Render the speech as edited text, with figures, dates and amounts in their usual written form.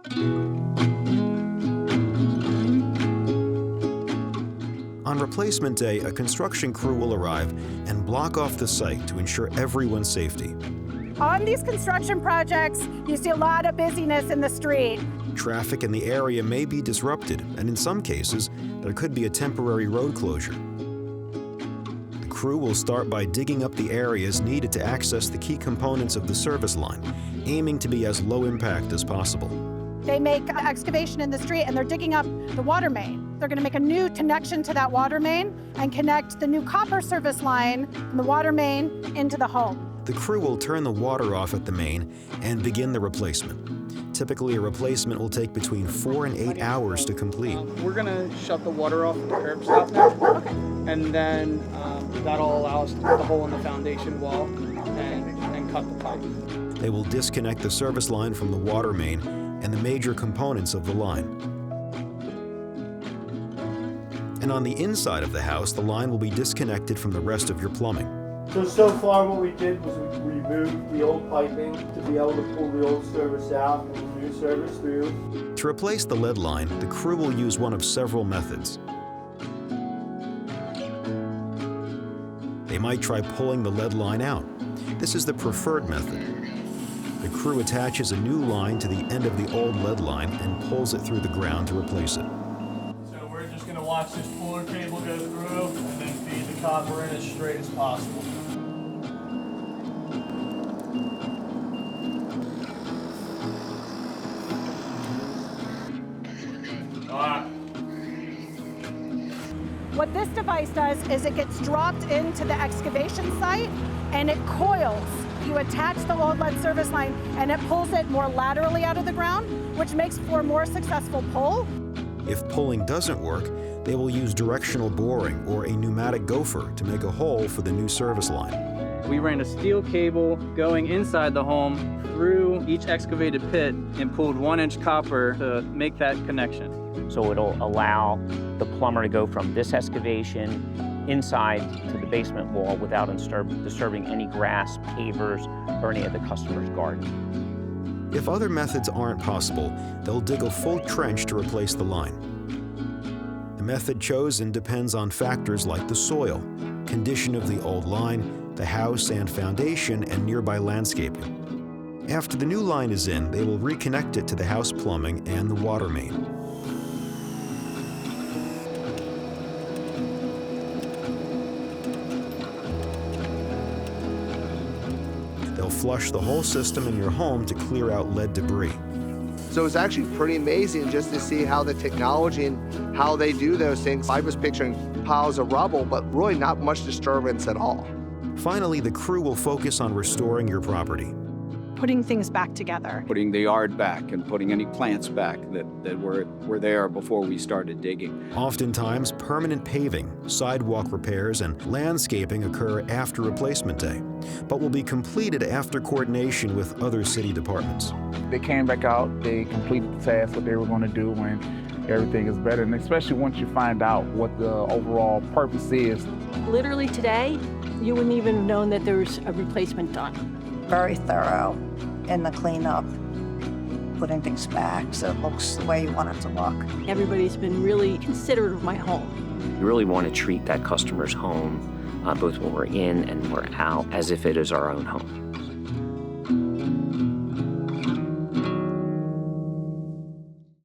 On replacement day, a construction crew will arrive and block off the site to ensure everyone's safety. On these construction projects, you see a lot of busyness in the street. Traffic in the area may be disrupted, and in some cases, there could be a temporary road closure. The crew will start by digging up the areas needed to access the key components of the service line, aiming to be as low impact as possible. They make excavation in the street and they're digging up the water main. They're going to make a new connection to that water main and connect the new copper service line from the water main into the home. The crew will turn the water off at the main and begin the replacement. Typically, a replacement will take between 4 and 8 hours to complete. We're going to shut the water off at the curb stop now. Okay. And then that'll allow us to put the hole in the foundation wall and cut the pipe. They will disconnect the service line from the water main and the major components of the line. And on the inside of the house, the line will be disconnected from the rest of your plumbing. So far what we did was we removed the old piping to be able to pull the old service out and the new service through. To replace the lead line, the crew will use one of several methods. They might try pulling the lead line out. This is the preferred method. The crew attaches a new line to the end of the old lead line and pulls it through the ground to replace it. So we're just going to watch this puller cable go through and then feed the copper in as straight as possible. What this device does is it gets dropped into the excavation site and it coils. You attach the old lead service line and it pulls it more laterally out of the ground, which makes for a more successful pull. If pulling doesn't work, they will use directional boring or a pneumatic gopher to make a hole for the new service line. We ran a steel cable going inside the home through each excavated pit and pulled 1-inch copper to make that connection. So it'll allow the plumber to go from this excavation inside to the basement wall without disturbing any grass, pavers, or any of the customer's garden. If other methods aren't possible, they'll dig a full trench to replace the line. The method chosen depends on factors like the soil, condition of the old line, the house and foundation, and nearby landscaping. After the new line is in, they will reconnect it to the house plumbing and the water main. They'll flush the whole system in your home to clear out lead debris. So it's actually pretty amazing just to see how the technology and how they do those things. I was picturing piles of rubble, but really not much disturbance at all. Finally, the crew will focus on restoring your property. Putting things back together. Putting the yard back and putting any plants back that were there before we started digging. Oftentimes, permanent paving, sidewalk repairs, and landscaping occur after replacement day, but will be completed after coordination with other city departments. They came back out, they completed the task, what they were going to do, and everything is better. And especially once you find out what the overall purpose is. Literally today, you wouldn't even have known that there was a replacement done. Very thorough in the cleanup, putting things back so it looks the way you want it to look. Everybody's been really considerate of my home. We really want to treat that customer's home, both when we're in and we're out, as if it is our own home.